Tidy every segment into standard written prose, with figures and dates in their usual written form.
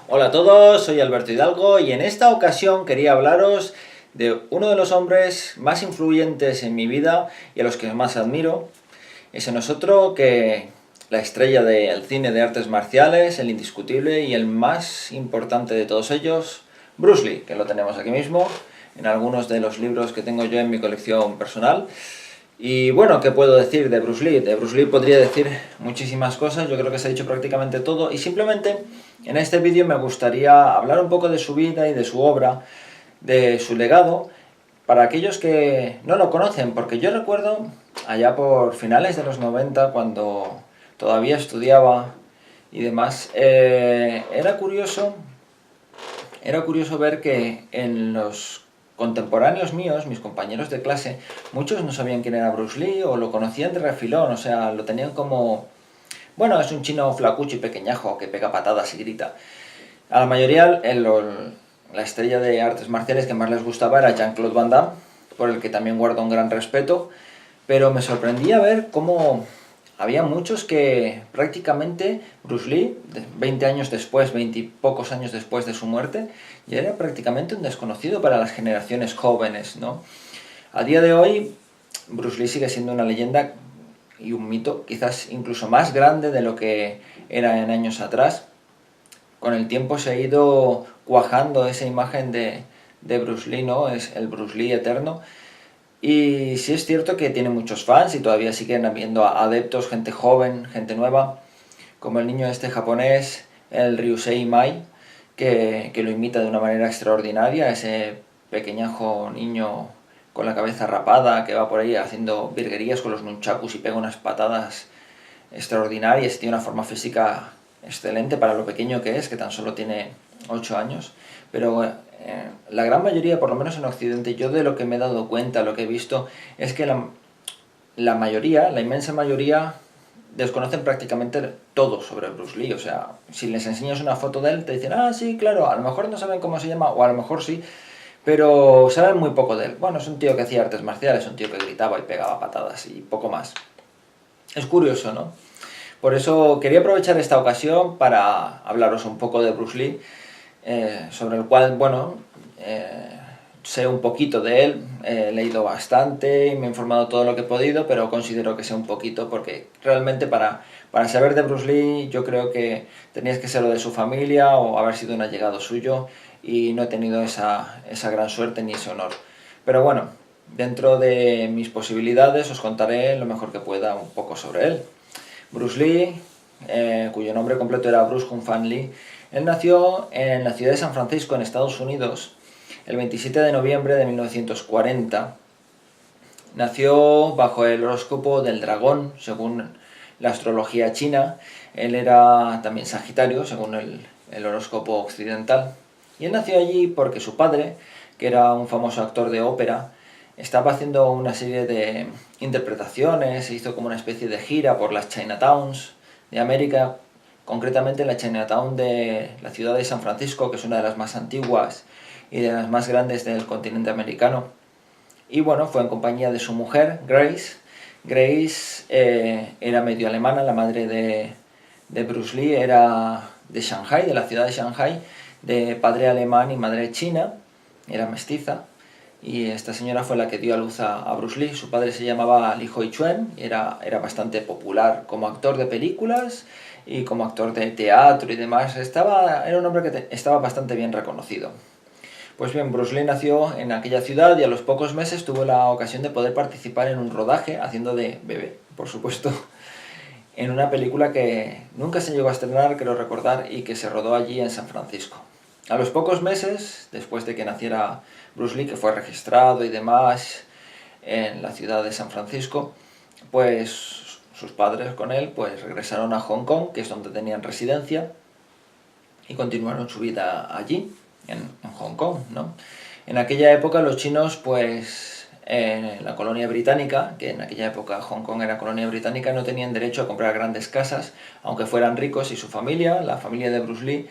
Hola a todos, soy Alberto Hidalgo y en esta ocasión quería hablaros de uno de los hombres más influyentes en mi vida y a los que más admiro. Ese no es otro que la estrella del cine de artes marciales, el indiscutible y el más importante de todos ellos, Bruce Lee, que lo tenemos aquí mismo en algunos de los libros que tengo yo en mi colección personal. Y bueno, ¿qué puedo decir de Bruce Lee? De Bruce Lee podría decir muchísimas cosas, yo creo que se ha dicho prácticamente todo y simplemente en este vídeo me gustaría hablar un poco de su vida y de su obra, de su legado, para aquellos que no lo conocen, porque yo recuerdo allá por finales de los 90, cuando todavía estudiaba y demás, era curioso ver que en los contemporáneos míos, mis compañeros de clase, muchos no sabían quién era Bruce Lee o lo conocían de refilón, o sea, lo tenían como, bueno, es un chino flacucho y pequeñajo que pega patadas y grita. A la mayoría la estrella de artes marciales que más les gustaba era Jean-Claude Van Damme, por el que también guardo un gran respeto, pero me sorprendía ver cómo había muchos que prácticamente Bruce Lee, 20 años después, 20 y pocos años después de su muerte, ya era prácticamente un desconocido para las generaciones jóvenes, ¿no? A día de hoy, Bruce Lee sigue siendo una leyenda y un mito quizás incluso más grande de lo que era en años atrás. Con el tiempo se ha ido cuajando esa imagen de Bruce Lee, ¿no? Es el Bruce Lee eterno. Y sí es cierto que tiene muchos fans y todavía siguen habiendo adeptos, gente joven, gente nueva, como el niño este japonés, el Ryusei Mai, que lo imita de una manera extraordinaria, ese pequeñajo niño con la cabeza rapada que va por ahí haciendo virguerías con los nunchakus y pega unas patadas extraordinarias y tiene una forma física excelente para lo pequeño que es, que tan solo tiene 8 años. Pero la gran mayoría, por lo menos en Occidente, yo de lo que me he dado cuenta, lo que he visto, es que la mayoría, la inmensa mayoría, desconocen prácticamente todo sobre Bruce Lee. O sea, si les enseñas una foto de él, te dicen, ah, sí, claro, a lo mejor no saben cómo se llama, o a lo mejor sí, pero saben muy poco de él. Bueno, es un tío que hacía artes marciales, un tío que gritaba y pegaba patadas y poco más. Es curioso, ¿no? Por eso quería aprovechar esta ocasión para hablaros un poco de Bruce Lee, sobre el cual, bueno, sé un poquito de él, he leído bastante y me he informado todo lo que he podido, pero considero que sé un poquito porque realmente para saber de Bruce Lee yo creo que tenías que ser lo de su familia o haber sido un allegado suyo y no he tenido esa gran suerte ni ese honor. Pero bueno, dentro de mis posibilidades os contaré lo mejor que pueda un poco sobre él. Bruce Lee, cuyo nombre completo era Bruce Hun Fan Lee, él nació en la ciudad de San Francisco, en Estados Unidos, el 27 de noviembre de 1940. Nació bajo el horóscopo del dragón, según la astrología china. Él era también Sagitario, según el horóscopo occidental. Y él nació allí porque su padre, que era un famoso actor de ópera, estaba haciendo una serie de interpretaciones, se hizo como una especie de gira por las Chinatowns de América, concretamente la Chinatown de la ciudad de San Francisco, que es una de las más antiguas y de las más grandes del continente americano. Y bueno, fue en compañía de su mujer, Grace. Grace era medio alemana, la madre de Bruce Lee era de Shanghai, de la ciudad de Shanghai, de padre alemán y madre china, era mestiza. Y esta señora fue la que dio a luz a Bruce Lee. Su padre se llamaba Li Hoi-chuen, era bastante popular como actor de películas y como actor de teatro y demás. Era un hombre que estaba bastante bien reconocido. Pues bien, Bruce Lee nació en aquella ciudad y a los pocos meses tuvo la ocasión de poder participar en un rodaje, haciendo de bebé, por supuesto, en una película que nunca se llegó a estrenar, creo recordar, y que se rodó allí en San Francisco. A los pocos meses, después de que naciera Bruce Lee, que fue registrado y demás en la ciudad de San Francisco, pues sus padres con él pues regresaron a Hong Kong, que es donde tenían residencia, y continuaron su vida allí, en Hong Kong, ¿no? En aquella época los chinos, pues, en la colonia británica, que en aquella época Hong Kong era colonia británica, no tenían derecho a comprar grandes casas, aunque fueran ricos, y su familia, la familia de Bruce Lee,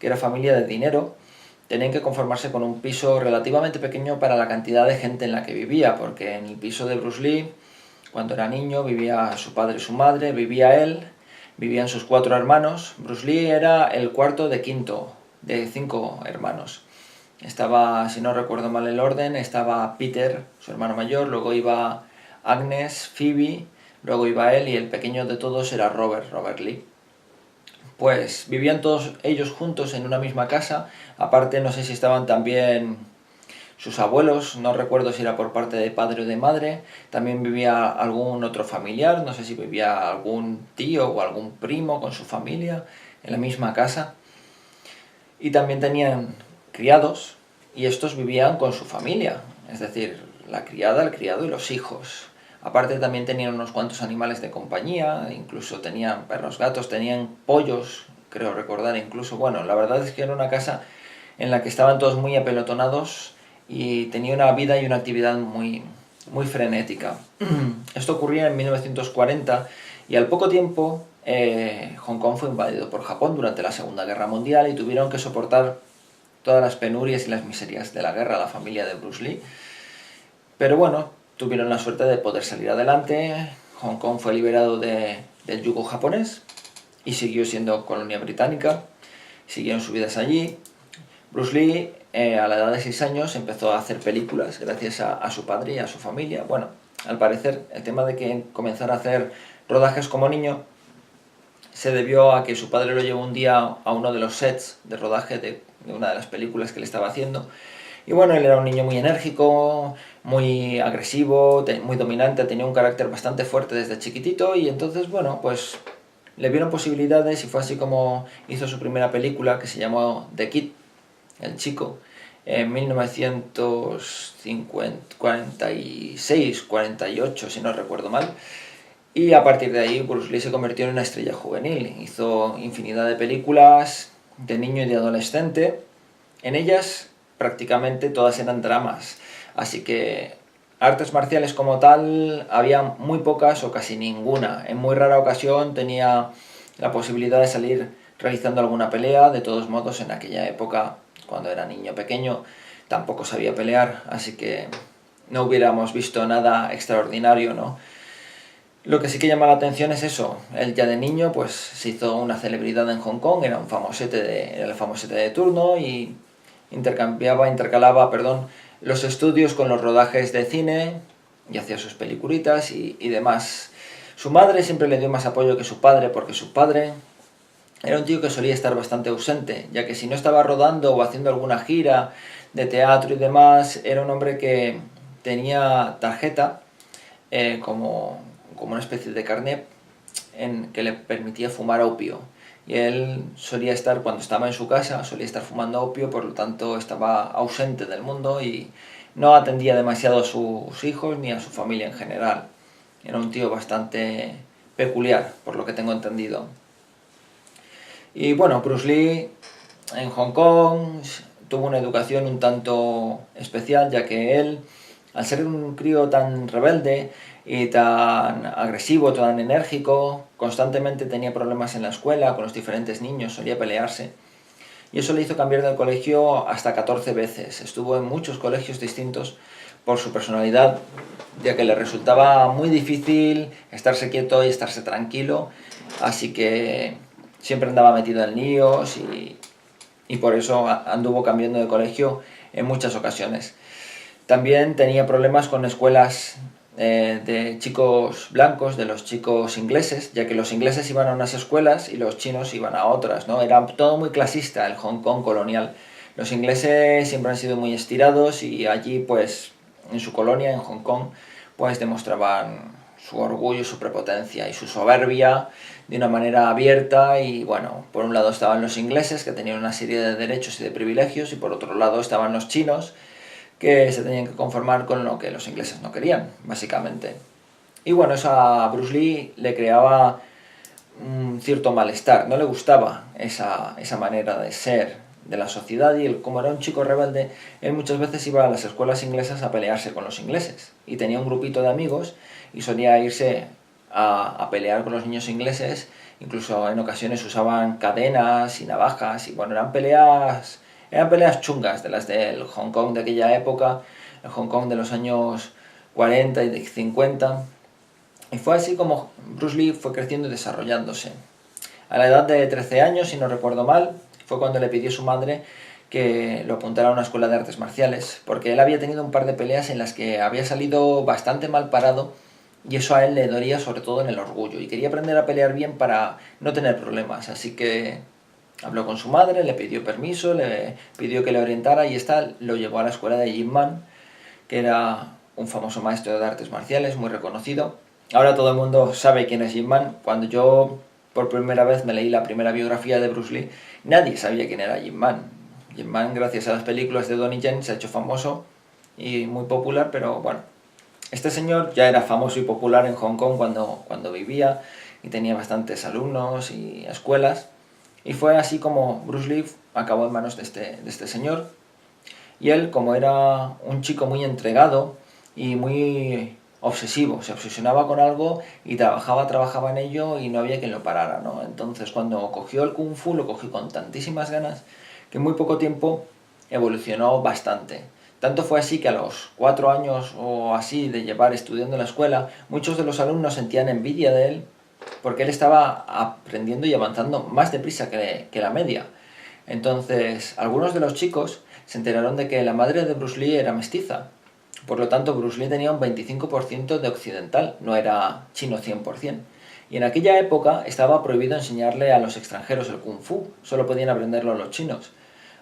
que era familia de dinero, tenían que conformarse con un piso relativamente pequeño para la cantidad de gente en la que vivía, porque en el piso de Bruce Lee, cuando era niño, vivía su padre y su madre, vivía él, vivían sus 4 hermanos. Bruce Lee era el cuarto de 5 hermanos. Estaba, si no recuerdo mal el orden, estaba Peter, su hermano mayor, luego iba Agnes, Phoebe, luego iba él y el pequeño de todos era Robert Lee. Pues vivían todos ellos juntos en una misma casa, aparte no sé si estaban también sus abuelos, no recuerdo si era por parte de padre o de madre, también vivía algún otro familiar, no sé si vivía algún tío o algún primo con su familia en la misma casa. Y también tenían criados y estos vivían con su familia, es decir, la criada, el criado y los hijos. Aparte también tenían unos cuantos animales de compañía, incluso tenían perros, gatos, tenían pollos, creo recordar incluso. Bueno, la verdad es que era una casa en la que estaban todos muy apelotonados y tenía una vida y una actividad muy frenética. Esto ocurría en 1940 y al poco tiempo Hong Kong fue invadido por Japón durante la Segunda Guerra Mundial y tuvieron que soportar todas las penurias y las miserias de la guerra, la familia de Bruce Lee. Pero bueno, tuvieron la suerte de poder salir adelante. Hong Kong fue liberado del yugo japonés y siguió siendo colonia británica. Siguieron sus vidas allí. Bruce Lee, a la edad de 6 años, empezó a hacer películas gracias a su padre y a su familia. Bueno, al parecer, el tema de que comenzara a hacer rodajes como niño se debió a que su padre lo llevó un día a uno de los sets de rodaje de una de las películas que le estaba haciendo. Y bueno, él era un niño muy enérgico, muy agresivo, muy dominante, tenía un carácter bastante fuerte desde chiquitito y entonces, bueno, pues le vieron posibilidades y fue así como hizo su primera película que se llamó The Kid, el chico, en 1946-48, si no recuerdo mal. Y a partir de ahí Bruce Lee se convirtió en una estrella juvenil. Hizo infinidad de películas de niño y de adolescente. En ellas prácticamente todas eran dramas. Así que artes marciales como tal había muy pocas o casi ninguna. En muy rara ocasión tenía la posibilidad de salir realizando alguna pelea. De todos modos, en aquella época, cuando era niño pequeño, tampoco sabía pelear. Así que no hubiéramos visto nada extraordinario, ¿no? Lo que sí que llama la atención es eso. Él ya de niño pues se hizo una celebridad en Hong Kong, era el famosete de turno y intercalaba los estudios con los rodajes de cine y hacía sus peliculitas y demás. Su madre siempre le dio más apoyo que su padre porque su padre era un tío que solía estar bastante ausente, ya que si no estaba rodando o haciendo alguna gira de teatro y demás, era un hombre que tenía tarjeta como una especie de carnet que le permitía fumar opio. Y él solía estar, cuando estaba en su casa, solía estar fumando opio, por lo tanto estaba ausente del mundo y no atendía demasiado a sus hijos ni a su familia en general. Era un tío bastante peculiar, por lo que tengo entendido. Y bueno, Bruce Lee en Hong Kong tuvo una educación un tanto especial, ya que él, al ser un crío tan rebelde y tan agresivo, tan enérgico, constantemente tenía problemas en la escuela con los diferentes niños, solía pelearse. Y eso le hizo cambiar de colegio hasta 14 veces. Estuvo en muchos colegios distintos por su personalidad, ya que le resultaba muy difícil estarse quieto y estarse tranquilo, así que siempre andaba metido en líos y por eso anduvo cambiando de colegio en muchas ocasiones. También tenía problemas con escuelas de chicos blancos, de los chicos ingleses, ya que los ingleses iban a unas escuelas y los chinos iban a otras, ¿no? Era todo muy clasista el Hong Kong colonial. Los ingleses siempre han sido muy estirados y allí, pues, en su colonia, en Hong Kong, pues demostraban su orgullo, su prepotencia y su soberbia de una manera abierta y bueno, por un lado estaban los ingleses que tenían una serie de derechos y de privilegios y por otro lado estaban los chinos que se tenían que conformar con lo que los ingleses no querían, básicamente. Y bueno, eso a Bruce Lee le creaba un cierto malestar, no le gustaba esa manera de ser de la sociedad y él, como era un chico rebelde, él muchas veces iba a las escuelas inglesas a pelearse con los ingleses y tenía un grupito de amigos y solía irse a pelear con los niños ingleses, incluso en ocasiones usaban cadenas y navajas y bueno, eran peleas chungas de las del Hong Kong de aquella época, el Hong Kong de los años 40 y 50. Y fue así como Bruce Lee fue creciendo y desarrollándose. A la edad de 13 años, si no recuerdo mal, fue cuando le pidió su madre que lo apuntara a una escuela de artes marciales, porque él había tenido un par de peleas en las que había salido bastante mal parado y eso a él le dolía sobre todo en el orgullo y quería aprender a pelear bien para no tener problemas, así que habló con su madre, le pidió permiso, le pidió que le orientara y esta lo llevó a la escuela de Jim Man, que era un famoso maestro de artes marciales muy reconocido. Ahora todo el mundo sabe quién es Jim Man. Cuando yo por primera vez me leí la primera biografía de Bruce Lee, nadie sabía quién era Jim Man. Jim Man, gracias a las películas de Donnie Yen, se ha hecho famoso y muy popular, pero bueno, este señor ya era famoso y popular en Hong Kong cuando vivía y tenía bastantes alumnos y escuelas. Y fue así como Bruce Lee acabó en manos de este señor. Y él, como era un chico muy entregado y muy obsesivo, se obsesionaba con algo y trabajaba en ello y no había quien lo parara, ¿no? Entonces cuando cogió el Kung Fu lo cogió con tantísimas ganas que en muy poco tiempo evolucionó bastante. Tanto fue así que a los 4 años o así de llevar estudiando en la escuela, muchos de los alumnos sentían envidia de él porque él estaba aprendiendo y avanzando más deprisa que la media. Entonces, algunos de los chicos se enteraron de que la madre de Bruce Lee era mestiza. Por lo tanto, Bruce Lee tenía un 25% de occidental, no era chino 100%. Y en aquella época estaba prohibido enseñarle a los extranjeros el kung fu, solo podían aprenderlo los chinos.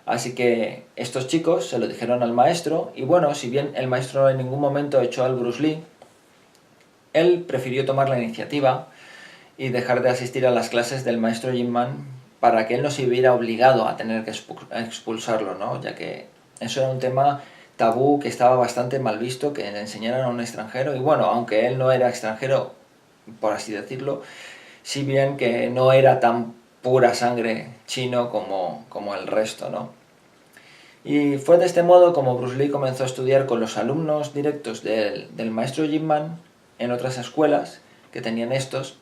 Así que estos chicos se lo dijeron al maestro y bueno, si bien el maestro en ningún momento echó al Bruce Lee, él prefirió tomar la iniciativa y dejar de asistir a las clases del maestro Jim Man para que él no se viera obligado a tener que expulsarlo, ¿no? Ya que eso era un tema tabú que estaba bastante mal visto, que le enseñaran a un extranjero, y bueno, aunque él no era extranjero, por así decirlo, si bien que no era tan pura sangre chino como el resto, ¿no? Y fue de este modo como Bruce Lee comenzó a estudiar con los alumnos directos del maestro Jim Man en otras escuelas que tenían estos,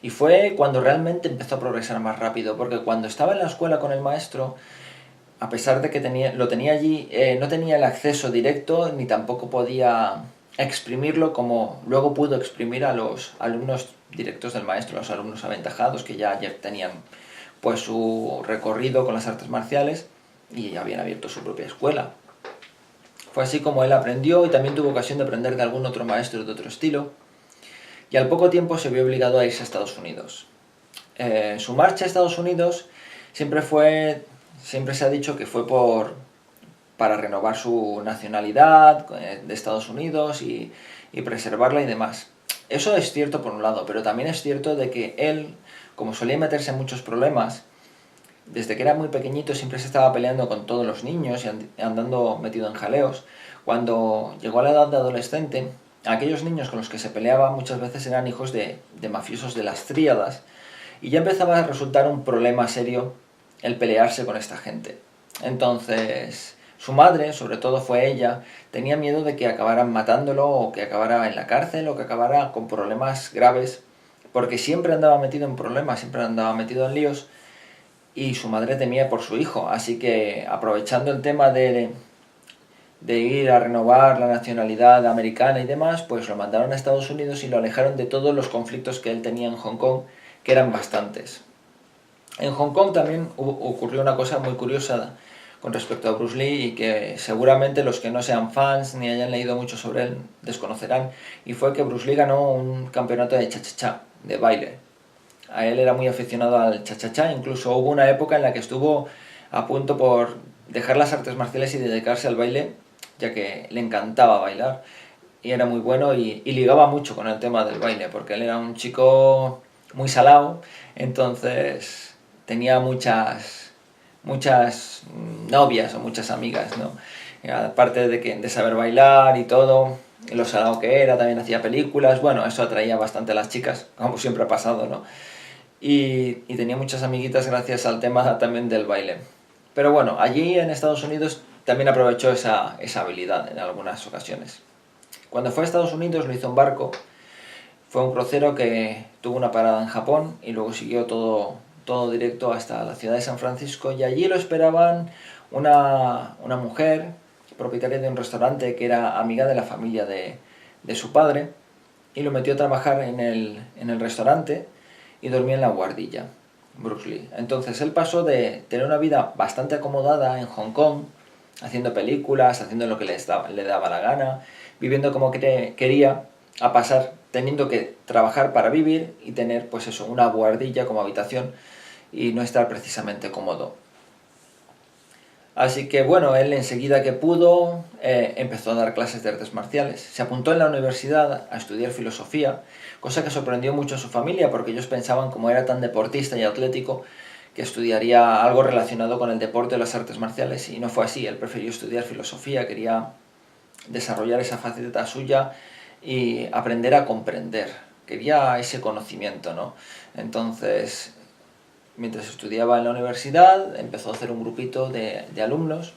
y fue cuando realmente empezó a progresar más rápido, porque cuando estaba en la escuela con el maestro, a pesar de que lo tenía allí, no tenía el acceso directo ni tampoco podía exprimirlo como luego pudo exprimir a los alumnos directos del maestro, los alumnos aventajados que ya tenían pues su recorrido con las artes marciales y habían abierto su propia escuela. Fue así como él aprendió y también tuvo ocasión de aprender de algún otro maestro de otro estilo, y al poco tiempo se vio obligado a irse a Estados Unidos. Su marcha a Estados Unidos siempre se ha dicho que fue para renovar su nacionalidad de Estados Unidos y preservarla y demás. Eso es cierto por un lado, pero también es cierto de que él, como solía meterse en muchos problemas, desde que era muy pequeñito siempre se estaba peleando con todos los niños y andando metido en jaleos. Cuando llegó a la edad de adolescente, aquellos niños con los que se peleaba muchas veces eran hijos de mafiosos de las tríadas, y ya empezaba a resultar un problema serio el pelearse con esta gente. Entonces, su madre, sobre todo fue ella, tenía miedo de que acabaran matándolo o que acabara en la cárcel o que acabara con problemas graves, porque siempre andaba metido en problemas, siempre andaba metido en líos, y su madre temía por su hijo. Así que, aprovechando el tema de ir a renovar la nacionalidad americana y demás, pues lo mandaron a Estados Unidos y lo alejaron de todos los conflictos que él tenía en Hong Kong, que eran bastantes. En Hong Kong también ocurrió una cosa muy curiosa con respecto a Bruce Lee y que seguramente los que no sean fans ni hayan leído mucho sobre él desconocerán, y fue que Bruce Lee ganó un campeonato de cha-cha-cha, de baile. A él era muy aficionado al cha-cha-cha, incluso hubo una época en la que estuvo a punto por dejar las artes marciales y dedicarse al baile, ya que le encantaba bailar y era muy bueno y ligaba mucho con el tema del baile, porque él era un chico muy salao, entonces tenía muchas novias o muchas amigas, ¿no? Y aparte de saber bailar y todo, lo salao que era, también hacía películas, bueno, eso atraía bastante a las chicas, como siempre ha pasado, ¿no? Y tenía muchas amiguitas gracias al tema también del baile. Pero bueno, allí en Estados Unidos también aprovechó esa habilidad en algunas ocasiones. Cuando fue a Estados Unidos lo hizo en barco, fue un crucero que tuvo una parada en Japón y luego siguió todo directo hasta la ciudad de San Francisco, y allí lo esperaban una mujer propietaria de un restaurante que era amiga de la familia de su padre, y lo metió a trabajar en el restaurante y dormía en la guardilla. Bruce Lee. Entonces él pasó de tener una vida bastante acomodada en Hong Kong, haciendo películas, haciendo lo que le daba la gana, viviendo como quería, a pasar teniendo que trabajar para vivir y tener pues eso, una buhardilla como habitación y no estar precisamente cómodo. Así que bueno, él enseguida que pudo empezó a dar clases de artes marciales. Se apuntó en la universidad a estudiar filosofía, cosa que sorprendió mucho a su familia porque ellos pensaban, como era tan deportista y atlético, que estudiaría algo relacionado con el deporte o las artes marciales, y no fue así. Él prefirió estudiar filosofía, quería desarrollar esa faceta suya y aprender a comprender. Quería ese conocimiento, ¿no? Entonces, mientras estudiaba en la universidad, empezó a hacer un grupito de alumnos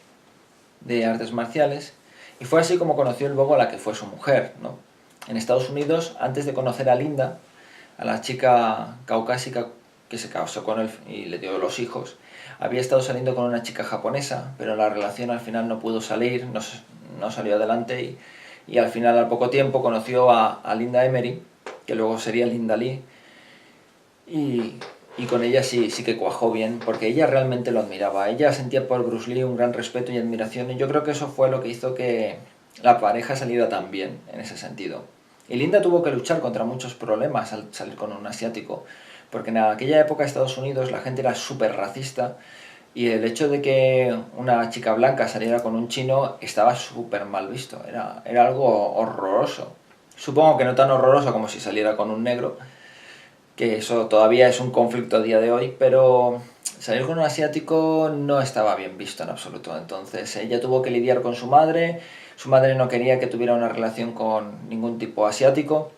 de artes marciales, y fue así como conoció luego a la que fue su mujer, ¿no? En Estados Unidos, antes de conocer a Linda, a la chica caucásica que se casó con él y le dio los hijos, había estado saliendo con una chica japonesa, pero la relación al final no pudo salir, no salió adelante, y al final, al poco tiempo, conoció a Linda Emery, que luego sería Linda Lee, y con ella sí que cuajó bien, porque ella realmente lo admiraba. Ella sentía por Bruce Lee un gran respeto y admiración, y yo creo que eso fue lo que hizo que la pareja saliera tan bien en ese sentido. Y Linda tuvo que luchar contra muchos problemas al salir con un asiático, porque en aquella época en Estados Unidos la gente era súper racista, y el hecho de que una chica blanca saliera con un chino estaba súper mal visto, era algo horroroso. Supongo que no tan horroroso como si saliera con un negro, que eso todavía es un conflicto a día de hoy, pero salir con un asiático no estaba bien visto en absoluto. Entonces ella tuvo que lidiar con su madre no quería que tuviera una relación con ningún tipo asiático,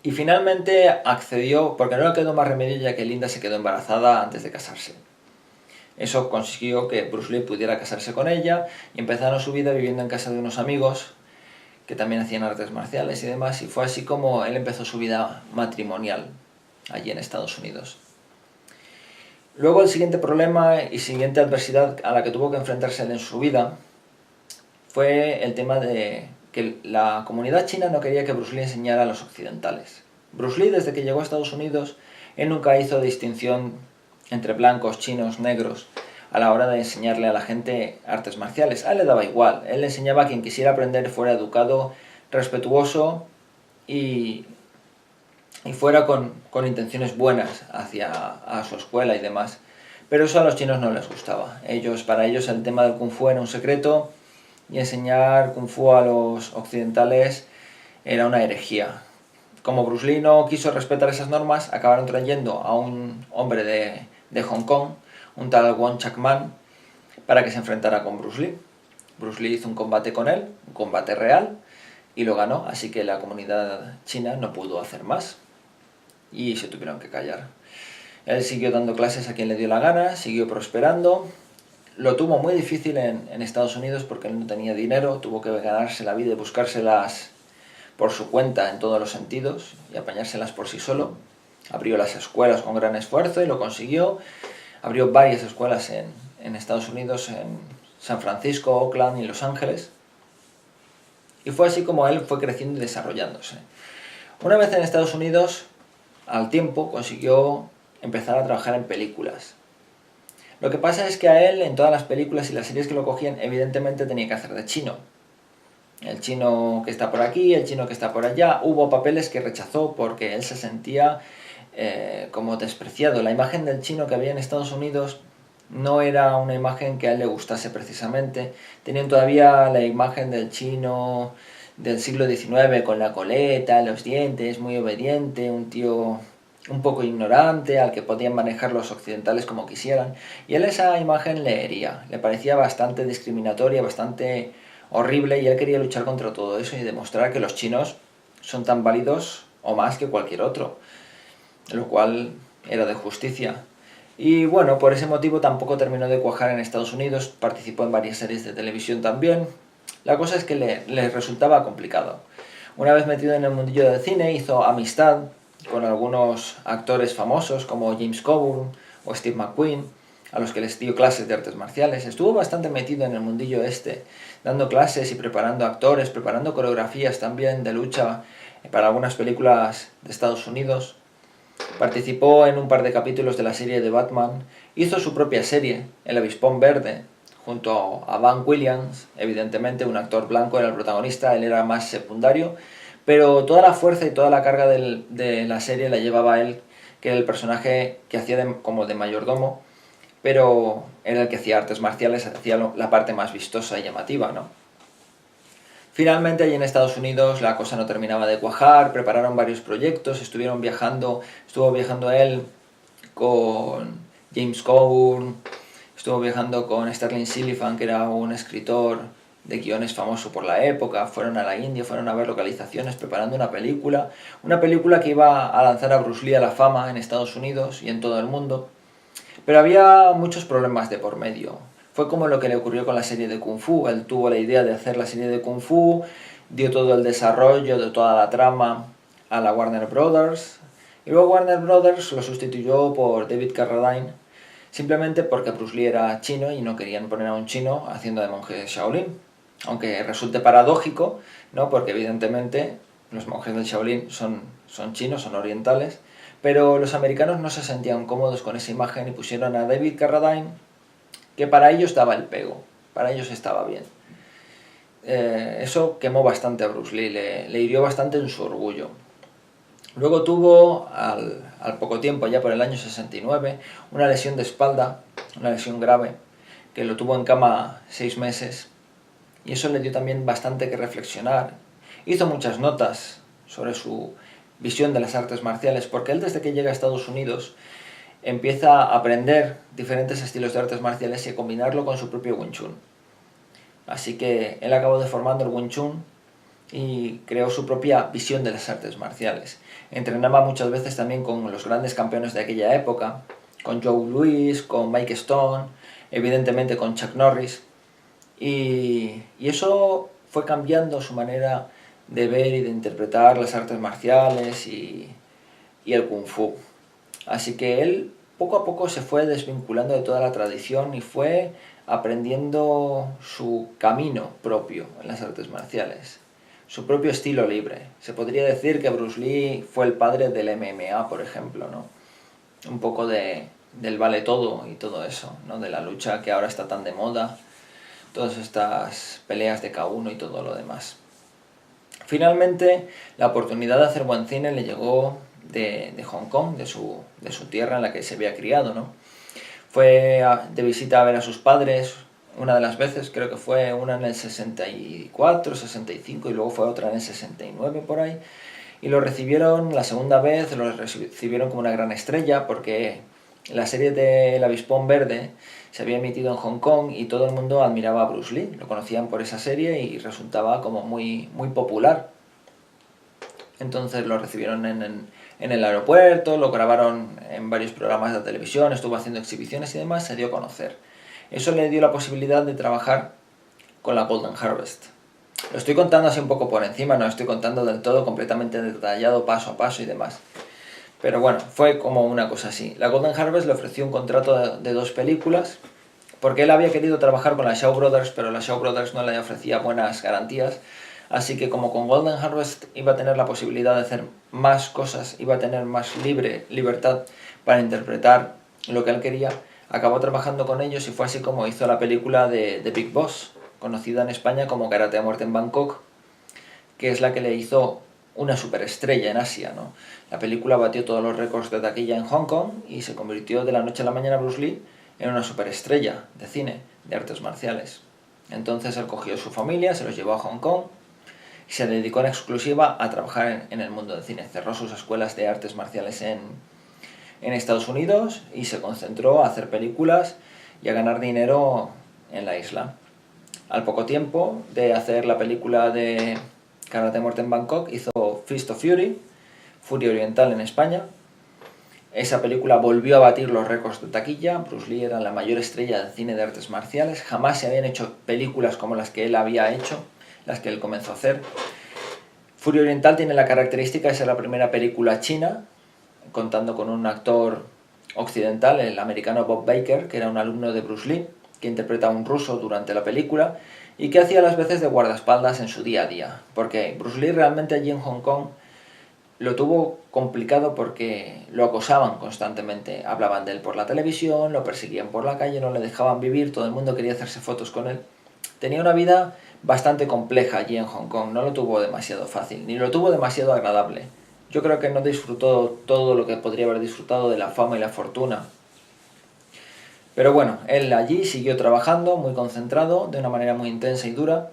y finalmente accedió porque no le quedó más remedio, ya que Linda se quedó embarazada antes de casarse. Eso consiguió que Bruce Lee pudiera casarse con ella y empezaron su vida viviendo en casa de unos amigos que también hacían artes marciales y demás, y fue así como él empezó su vida matrimonial allí en Estados Unidos. Luego el siguiente problema y siguiente adversidad a la que tuvo que enfrentarse él en su vida fue el tema de que la comunidad china no quería que Bruce Lee enseñara a los occidentales. Bruce Lee, desde que llegó a Estados Unidos, él nunca hizo distinción entre blancos, chinos, negros a la hora de enseñarle a la gente artes marciales. A él le daba igual, él le enseñaba a quien quisiera aprender, fuera educado, respetuoso y fuera con intenciones buenas hacia a su escuela y demás. Pero eso a los chinos no les gustaba. Para ellos el tema del kung fu era un secreto, y enseñar kung fu a los occidentales era una herejía. Como Bruce Lee no quiso respetar esas normas, acabaron trayendo a un hombre de Hong Kong, un tal Wong Chak Man, para que se enfrentara con Bruce Lee. Bruce Lee hizo un combate con él, un combate real, y lo ganó, así que la comunidad china no pudo hacer más y se tuvieron que callar. Él siguió dando clases a quien le dio la gana, siguió prosperando. Lo tuvo muy difícil en Estados Unidos porque él no tenía dinero, tuvo que ganarse la vida y buscárselas por su cuenta en todos los sentidos y apañárselas por sí solo. Abrió las escuelas con gran esfuerzo y lo consiguió. Abrió varias escuelas en Estados Unidos, en San Francisco, Oakland y Los Ángeles. Y fue así como él fue creciendo y desarrollándose. Una vez en Estados Unidos, al tiempo consiguió empezar a trabajar en películas. Lo que pasa es que a él, en todas las películas y las series que lo cogían, evidentemente tenía que hacer de chino. El chino que está por aquí, el chino que está por allá. Hubo papeles que rechazó porque él se sentía como despreciado. La imagen del chino que había en Estados Unidos no era una imagen que a él le gustase precisamente. Tenían todavía la imagen del chino del siglo XIX, con la coleta, los dientes, muy obediente, un tío un poco ignorante, al que podían manejar los occidentales como quisieran, y él esa imagen le hería, le parecía bastante discriminatoria, bastante horrible, y él quería luchar contra todo eso y demostrar que los chinos son tan válidos o más que cualquier otro, lo cual era de justicia. Y bueno, por ese motivo tampoco terminó de cuajar en Estados Unidos, participó en varias series de televisión también. La cosa es que le resultaba complicado. Una vez metido en el mundillo del cine, hizo amistad con algunos actores famosos como James Coburn o Steve McQueen, a los que les dio clases de artes marciales. Estuvo bastante metido en el mundillo dando clases y preparando actores, preparando coreografías también de lucha para algunas películas de Estados Unidos. Participó en un par de capítulos de la serie de Batman, hizo su propia serie, El Avispón Verde, junto a Van Williams, evidentemente un actor blanco era el protagonista, él era más secundario, pero toda la fuerza y toda la carga de la serie la llevaba él, que era el personaje que hacía como de mayordomo, pero era el que hacía artes marciales, hacía la parte más vistosa y llamativa, ¿no? Finalmente, allí en Estados Unidos la cosa no terminaba de cuajar, prepararon varios proyectos, estuvo viajando él con James Coburn, estuvo viajando con Sterling Silliphant, que era un escritor de guiones famoso por la época, fueron a la India, fueron a ver localizaciones, preparando una película que iba a lanzar a Bruce Lee a la fama en Estados Unidos y en todo el mundo, pero había muchos problemas de por medio. Fue como lo que le ocurrió con la serie de Kung Fu. Él tuvo la idea de hacer la serie de Kung Fu, dio todo el desarrollo de toda la trama a la Warner Brothers, y luego Warner Brothers lo sustituyó por David Carradine, simplemente porque Bruce Lee era chino y no querían poner a un chino haciendo de monje Shaolin. Aunque resulte paradójico, ¿no? Porque evidentemente los monjes del Shaolin son chinos, son orientales, pero los americanos no se sentían cómodos con esa imagen y pusieron a David Carradine, que para ellos daba el pego, para ellos estaba bien. Eso quemó bastante a Bruce Lee, le hirió bastante en su orgullo. Luego tuvo, al poco tiempo, ya por el año 69, una lesión de espalda, una lesión grave, que lo tuvo en cama 6 meses, y eso le dio también bastante que reflexionar. Hizo muchas notas sobre su visión de las artes marciales, porque él desde que llega a Estados Unidos empieza a aprender diferentes estilos de artes marciales y a combinarlo con su propio Wing Chun. Así que él acabó deformando el Wing Chun y creó su propia visión de las artes marciales. Entrenaba muchas veces también con los grandes campeones de aquella época, con Joe Louis, con Mike Stone, evidentemente con Chuck Norris, y eso fue cambiando su manera de ver y de interpretar las artes marciales y el Kung Fu. Así que él poco a poco se fue desvinculando de toda la tradición y fue aprendiendo su camino propio en las artes marciales, su propio estilo libre. Se podría decir que Bruce Lee fue el padre del MMA, por ejemplo, ¿no? Un poco del vale todo y todo eso, ¿no? De la lucha que ahora está tan de moda, todas estas peleas de K1 y todo lo demás. Finalmente, la oportunidad de hacer buen cine le llegó de Hong Kong, de su tierra en la que se había criado, ¿no? Fue de visita a ver a sus padres una de las veces, creo que fue una en el 64, 65 y luego fue otra en el 69 por ahí. Y lo recibieron, la segunda vez, lo recibieron como una gran estrella porque la serie de El Avispón Verde se había emitido en Hong Kong y todo el mundo admiraba a Bruce Lee. Lo conocían por esa serie y resultaba como muy, muy popular. Entonces lo recibieron en el aeropuerto, lo grabaron en varios programas de televisión, estuvo haciendo exhibiciones y demás, se dio a conocer. Eso le dio la posibilidad de trabajar con la Golden Harvest. Lo estoy contando así un poco por encima, no lo estoy contando del todo completamente detallado, paso a paso y demás. Pero bueno, fue como una cosa así. La Golden Harvest le ofreció un contrato de 2 películas, porque él había querido trabajar con la Shaw Brothers, pero la Shaw Brothers no le ofrecía buenas garantías. Así que como con Golden Harvest iba a tener la posibilidad de hacer más cosas, iba a tener más libertad para interpretar lo que él quería, acabó trabajando con ellos y fue así como hizo la película de Big Boss, conocida en España como Karate a muerte en Bangkok, que es la que le hizo una superestrella en Asia, ¿no? La película batió todos los récords de taquilla en Hong Kong y se convirtió de la noche a la mañana Bruce Lee en una superestrella de cine, de artes marciales. Entonces él cogió su familia, se los llevó a Hong Kong y se dedicó en exclusiva a trabajar en el mundo del cine. Cerró sus escuelas de artes marciales en Estados Unidos y se concentró a hacer películas y a ganar dinero en la isla. Al poco tiempo de hacer la película de Karate a muerte en Bangkok, hizo Fist of Fury, Furia Oriental en España. Esa película volvió a batir los récords de taquilla. Bruce Lee era la mayor estrella del cine de artes marciales. Jamás se habían hecho películas como las que él había hecho, las que él comenzó a hacer. Furia Oriental tiene la característica de ser la primera película china, contando con un actor occidental, el americano Bob Baker, que era un alumno de Bruce Lee, que interpreta a un ruso durante la película y que hacía las veces de guardaespaldas en su día a día, porque Bruce Lee realmente allí en Hong Kong lo tuvo complicado porque lo acosaban constantemente. Hablaban de él por la televisión, lo perseguían por la calle, no le dejaban vivir, todo el mundo quería hacerse fotos con él. Tenía una vida bastante compleja allí en Hong Kong, no lo tuvo demasiado fácil, ni lo tuvo demasiado agradable. Yo creo que no disfrutó todo lo que podría haber disfrutado de la fama y la fortuna. Pero bueno, él allí siguió trabajando, muy concentrado, de una manera muy intensa y dura.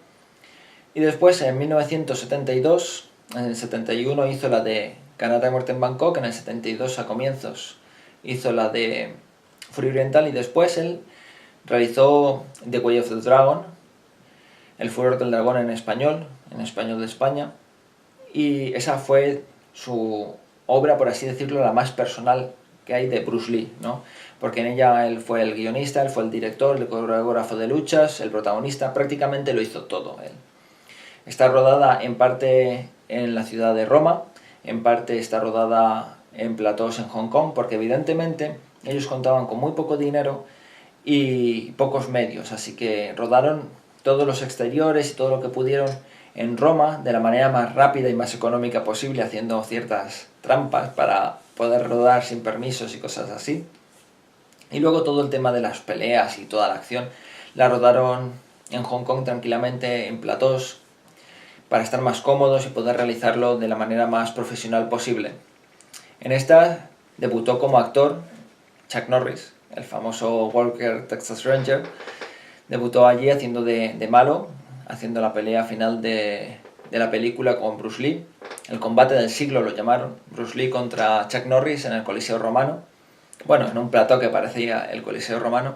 Y después, en 1972, en el 71 hizo la de Canata de Muerte en Bangkok, en el 72 a comienzos hizo la de Fury Oriental, y después él realizó The Way of the Dragon, El Furor del Dragón en español de España, y esa fue su obra, por así decirlo, la más personal que hay de Bruce Lee, ¿no? Porque en ella él fue el guionista, él fue el director, el coreógrafo de luchas, el protagonista, prácticamente lo hizo todo él. Está rodada en parte en la ciudad de Roma, en parte está rodada en platós en Hong Kong, porque evidentemente ellos contaban con muy poco dinero y pocos medios, así que rodaron todos los exteriores y todo lo que pudieron en Roma de la manera más rápida y más económica posible, haciendo ciertas trampas para poder rodar sin permisos y cosas así. Y luego todo el tema de las peleas y toda la acción la rodaron en Hong Kong tranquilamente en platós para estar más cómodos y poder realizarlo de la manera más profesional posible. En esta debutó como actor Chuck Norris, el famoso Walker Texas Ranger. Debutó allí haciendo de malo, haciendo la pelea final de la película con Bruce Lee. El combate del siglo lo llamaron. Bruce Lee contra Chuck Norris en el Coliseo Romano. Bueno, en un plató que parecía el Coliseo Romano.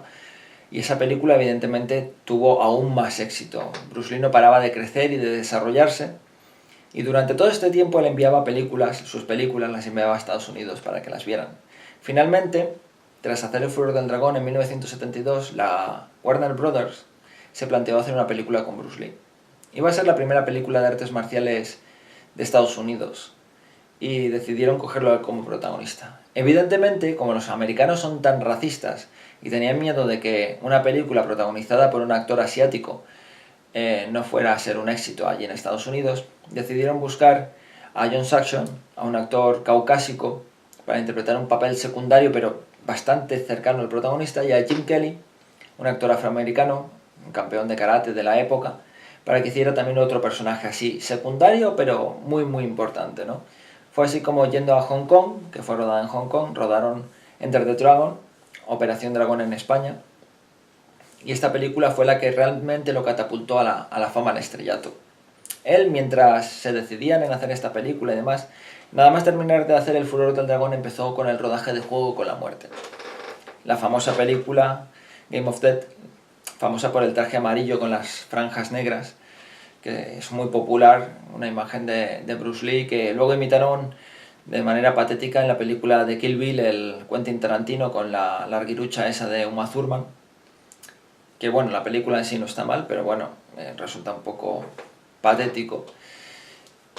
Y esa película evidentemente tuvo aún más éxito. Bruce Lee no paraba de crecer y de desarrollarse. Y durante todo este tiempo él enviaba películas, sus películas las enviaba a Estados Unidos para que las vieran. Finalmente, tras hacer El Furor del Dragón en 1972, la Warner Brothers se planteó hacer una película con Bruce Lee. Iba a ser la primera película de artes marciales de Estados Unidos y decidieron cogerlo como protagonista. Evidentemente, como los americanos son tan racistas y tenían miedo de que una película protagonizada por un actor asiático no fuera a ser un éxito allí en Estados Unidos, decidieron buscar a John Saxon, a un actor caucásico, para interpretar un papel secundario pero bastante cercano al protagonista, y a Jim Kelly, un actor afroamericano, un campeón de karate de la época, para que hiciera también otro personaje así, secundario pero muy muy importante, ¿no? Fue así como, yendo a Hong Kong, que fue rodada en Hong Kong, rodaron Enter the Dragon, Operación Dragón en España, y esta película fue la que realmente lo catapultó a la fama, al estrellato. Él, mientras se decidían en hacer esta película y demás, nada más terminar de hacer El Furor del Dragón, empezó con el rodaje de Juego con la Muerte. La famosa película Game of Death, famosa por el traje amarillo con las franjas negras, que es muy popular, una imagen de Bruce Lee que luego imitaron de manera patética en la película de Kill Bill, el Quentin Tarantino, con la larguirucha esa de Uma Thurman. Que bueno, la película en sí no está mal, pero bueno, resulta un poco patético.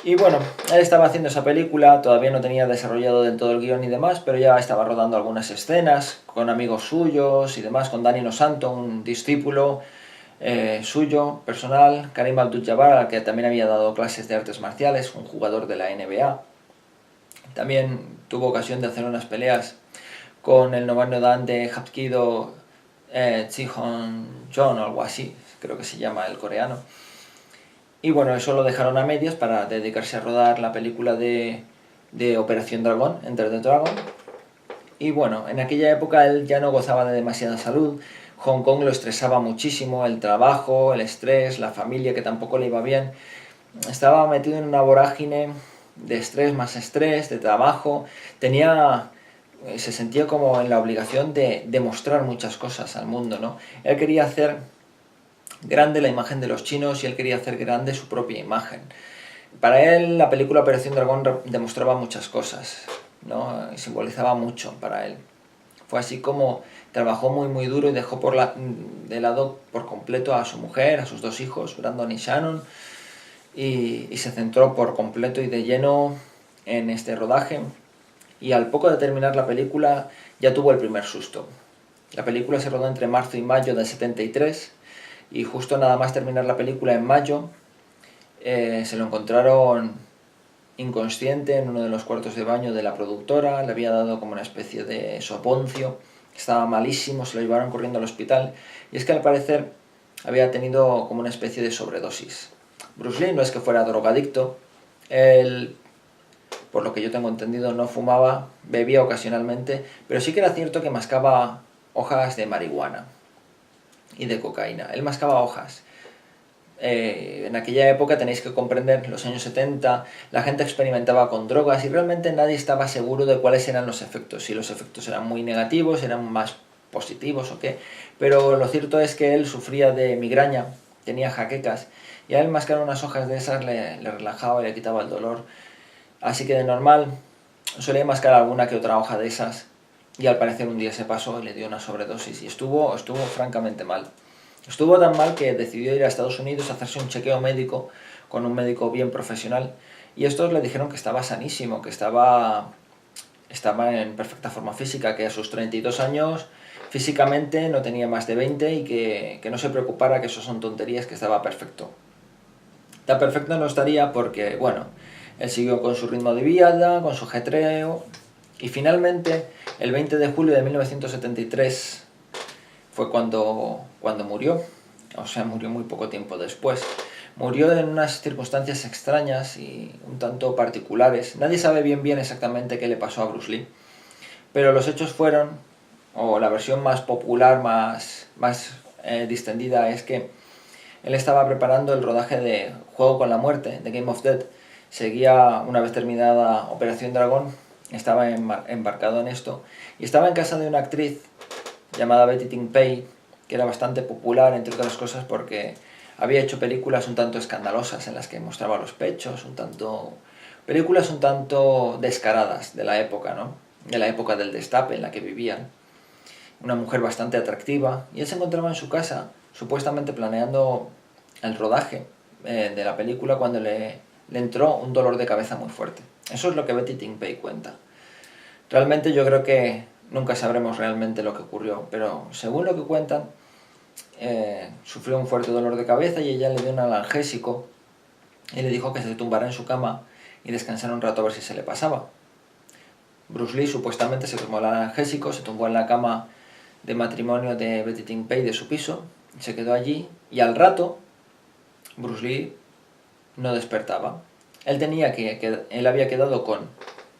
Y bueno, él estaba haciendo esa película, todavía no tenía desarrollado del todo el guión y demás, pero ya estaba rodando algunas escenas con amigos suyos y demás, con Danny Nosanto, un discípulo suyo, personal, Karim Abdul-Jabbar, al que también había dado clases de artes marciales, un jugador de la NBA. También tuvo ocasión de hacer unas peleas con el noveno dan de Hapkido, Chihon John o algo así, creo que se llama el coreano. Y bueno, eso lo dejaron a medias para dedicarse a rodar la película de Operación Dragón, Enter the Dragon. Y bueno, en aquella época él ya no gozaba de demasiada salud. Hong Kong lo estresaba muchísimo, el trabajo, el estrés, la familia, que tampoco le iba bien. Estaba metido en una vorágine de estrés más estrés, de trabajo. Se sentía como en la obligación de demostrar muchas cosas al mundo, ¿no? Él quería hacer grande la imagen de los chinos y él quería hacer grande su propia imagen. Para él la película Operación Dragón demostraba muchas cosas, ¿no? Y simbolizaba mucho para él. Fue así como trabajó muy muy duro y dejó de lado por completo a su mujer, a sus dos hijos, Brandon y Shannon, y se centró por completo y de lleno en este rodaje. Y al poco de terminar la película ya tuvo el primer susto. La película se rodó entre marzo y mayo del 73, y justo nada más terminar la película en mayo se lo encontraron inconsciente en uno de los cuartos de baño de la productora, le había dado como una especie de soponcio, estaba malísimo, se lo llevaron corriendo al hospital, y es que al parecer había tenido como una especie de sobredosis. Bruce Lee no es que fuera drogadicto, él, por lo que yo tengo entendido, no fumaba, bebía ocasionalmente, pero sí que era cierto que mascaba hojas de marihuana y de cocaína. Él mascaba hojas. En aquella época tenéis que comprender, los años 70, la gente experimentaba con drogas y realmente nadie estaba seguro de cuáles eran los efectos, si los efectos eran muy negativos, eran más positivos o qué, pero lo cierto es que él sufría de migraña, tenía jaquecas, y a él mascar unas hojas de esas le relajaba y le quitaba el dolor, así que de normal solía mascar alguna que otra hoja de esas, y al parecer un día se pasó y le dio una sobredosis, y estuvo francamente mal. Estuvo tan mal que decidió ir a Estados Unidos a hacerse un chequeo médico con un médico bien profesional, y estos le dijeron que estaba sanísimo, que estaba en perfecta forma física, que a sus 32 años físicamente no tenía más de 20 y que no se preocupara, que eso son tonterías, que estaba perfecto. Tan perfecto no estaría porque, bueno, él siguió con su ritmo de vida, con su ajetreo, y finalmente, el 20 de julio de 1973, fue cuando murió, o sea, murió muy poco tiempo después. Murió en unas circunstancias extrañas y un tanto particulares. Nadie sabe bien exactamente qué le pasó a Bruce Lee, pero los hechos fueron, o la versión más popular, más distendida, es que él estaba preparando el rodaje de Juego con la Muerte, de Game of Death. Seguía, una vez terminada Operación Dragón, estaba embarcado en esto, y estaba en casa de una actriz llamada Betty Ting Pei, que era bastante popular, entre otras cosas, porque había hecho películas un tanto escandalosas en las que mostraba los pechos, películas un tanto descaradas de la época, ¿no? De la época del destape en la que vivían. Una mujer bastante atractiva, y él se encontraba en su casa, supuestamente planeando el rodaje de la película, cuando le entró un dolor de cabeza muy fuerte. Eso es lo que Betty Ting Pei cuenta. Realmente yo creo que nunca sabremos realmente lo que ocurrió, pero según lo que cuentan, sufrió un fuerte dolor de cabeza y ella le dio un analgésico y le dijo que se tumbara en su cama y descansara un rato a ver si se le pasaba. Bruce Lee supuestamente se tomó el analgésico, se tumbó en la cama de matrimonio de Betty Ting Pei de su piso, se quedó allí y al rato Bruce Lee no despertaba. Él había quedado con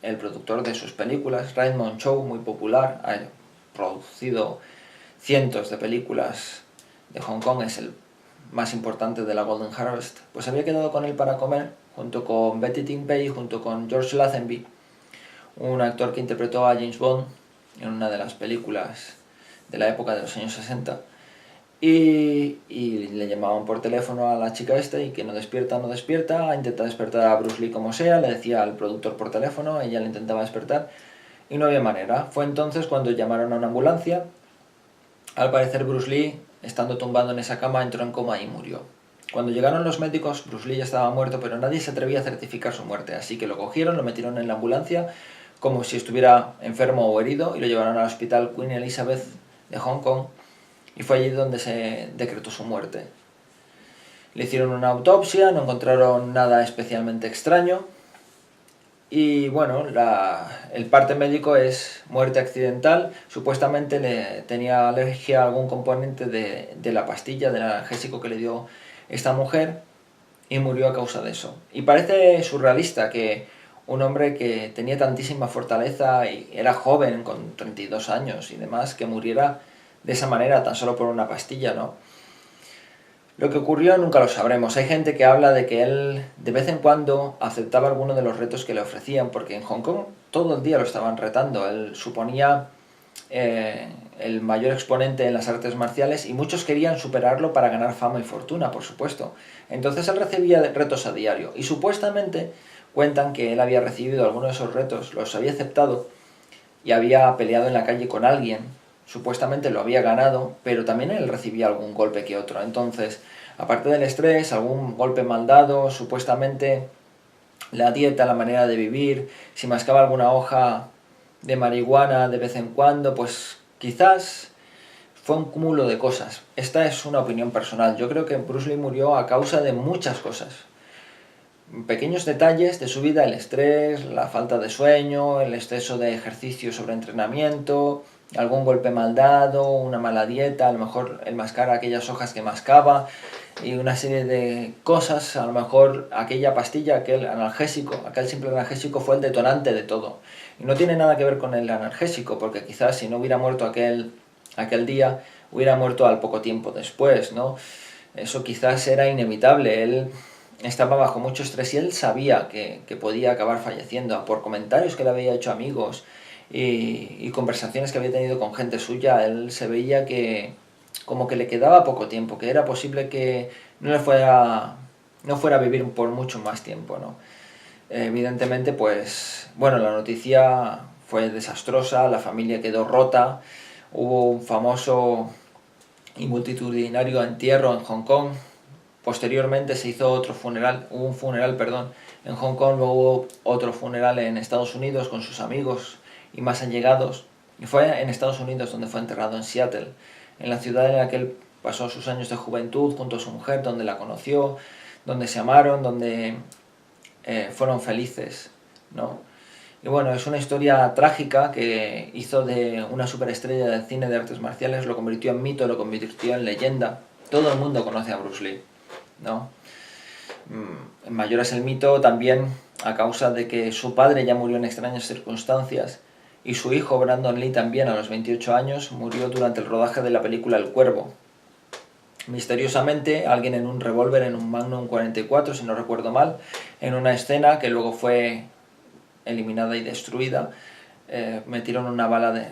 el productor de sus películas, Raymond Chow, muy popular, ha producido cientos de películas de Hong Kong, es el más importante de la Golden Harvest, pues había quedado con él para comer, junto con Betty Ting Pei, junto con George Lazenby, un actor que interpretó a James Bond en una de las películas de la época de los años 60, y le llamaban por teléfono a la chica esta y que no despierta, intenta despertar a Bruce Lee como sea, le decía al productor por teléfono, ella le intentaba despertar y no había manera. Fue entonces cuando llamaron a una ambulancia. Al parecer Bruce Lee, estando tumbado en esa cama, entró en coma y murió. Cuando llegaron los médicos, Bruce Lee ya estaba muerto, pero nadie se atrevía a certificar su muerte, así que lo cogieron, lo metieron en la ambulancia como si estuviera enfermo o herido y lo llevaron al hospital Queen Elizabeth de Hong Kong, y fue allí donde se decretó su muerte. Le hicieron una autopsia, no encontraron nada especialmente extraño, y bueno, el parte médico es muerte accidental. Supuestamente tenía alergia a algún componente de la pastilla, del analgésico que le dio esta mujer, y murió a causa de eso. Y parece surrealista que un hombre que tenía tantísima fortaleza y era joven, con 32 años y demás, que muriera de esa manera, tan solo por una pastilla, ¿no? Lo que ocurrió nunca lo sabremos. Hay gente que habla de que él de vez en cuando aceptaba alguno de los retos que le ofrecían, porque en Hong Kong todo el día lo estaban retando. Él suponía el mayor exponente en las artes marciales y muchos querían superarlo para ganar fama y fortuna, por supuesto. Entonces él recibía retos a diario y supuestamente cuentan que él había recibido alguno de esos retos, los había aceptado y había peleado en la calle con alguien. Supuestamente lo había ganado, pero también él recibía algún golpe que otro. Entonces, aparte del estrés, algún golpe mal dado, supuestamente la dieta, la manera de vivir, si mascaba alguna hoja de marihuana de vez en cuando, pues quizás fue un cúmulo de cosas. Esta es una opinión personal. Yo creo que Bruce Lee murió a causa de muchas cosas. pequeños detalles de su vida, el estrés, la falta de sueño, el exceso de ejercicio sobre entrenamiento, algún golpe mal dado, una mala dieta, a lo mejor el mascar aquellas hojas que mascaba y una serie de cosas, a lo mejor aquella pastilla, aquel analgésico, aquel simple analgésico fue el detonante de todo. Y no tiene nada que ver con el analgésico, porque quizás si no hubiera muerto aquel día, hubiera muerto al poco tiempo después, ¿no? Eso quizás era inevitable, él estaba bajo mucho estrés y él sabía que podía acabar falleciendo por comentarios que le había hecho amigos y conversaciones que había tenido con gente suya. Él se veía que como que le quedaba poco tiempo, que era posible que no fuera a vivir por mucho más tiempo, ¿no? Evidentemente, pues, bueno, la noticia fue desastrosa, la familia quedó rota, hubo un famoso y multitudinario entierro en Hong Kong. Posteriormente se hizo hubo un funeral, perdón, en Hong Kong, luego hubo otro funeral en Estados Unidos con sus amigos y más allegados. Y fue en Estados Unidos donde fue enterrado, en Seattle, en la ciudad en la que él pasó sus años de juventud junto a su mujer, donde la conoció, donde se amaron, donde fueron felices, ¿no? Y bueno, es una historia trágica que hizo de una superestrella del cine de artes marciales, lo convirtió en mito, lo convirtió en leyenda. Todo el mundo conoce a Bruce Lee, ¿no? Mayor es el mito también a causa de que su padre ya murió en extrañas circunstancias y su hijo Brandon Lee también a los 28 años murió durante el rodaje de la película El Cuervo. Misteriosamente, alguien en un revólver, en un Magnum 44, si no recuerdo mal, en una escena que luego fue eliminada y destruida, metieron una bala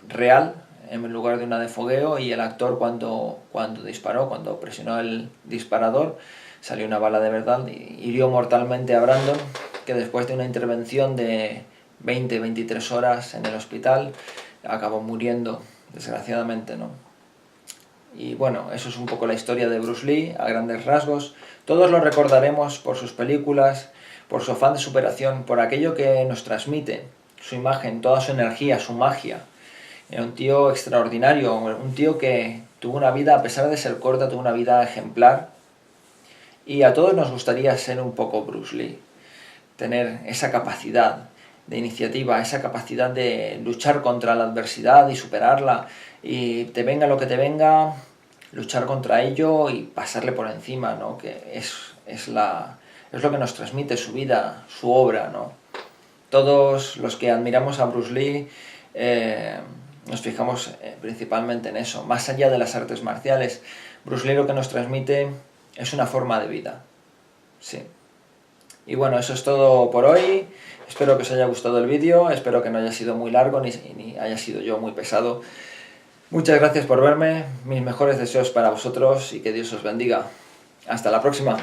real en lugar de una de fogueo y el actor cuando disparó, cuando presionó el disparador, salió una bala de verdad y hirió mortalmente a Brandon, que después de una intervención de 20-23 horas en el hospital acabó muriendo, desgraciadamente, ¿no? Y bueno, eso es un poco la historia de Bruce Lee, a grandes rasgos. Todos lo recordaremos por sus películas, por su afán de superación, por aquello que nos transmite, su imagen, toda su energía, su magia. Era un tío extraordinario, un tío que tuvo una vida, a pesar de ser corta, tuvo una vida ejemplar. Y a todos nos gustaría ser un poco Bruce Lee, tener esa capacidad de iniciativa, esa capacidad de luchar contra la adversidad y superarla, y te venga lo que te venga, luchar contra ello y pasarle por encima, ¿no? Que es lo que nos transmite su vida, su obra, ¿no? Todos los que admiramos a Bruce Lee nos fijamos principalmente en eso. Más allá de las artes marciales, Bruce Lee lo que nos transmite es una forma de vida. Sí. Y bueno, eso es todo por hoy. Espero que os haya gustado el vídeo, espero que no haya sido muy largo ni haya sido yo muy pesado. Muchas gracias por verme, mis mejores deseos para vosotros y que Dios os bendiga. Hasta la próxima.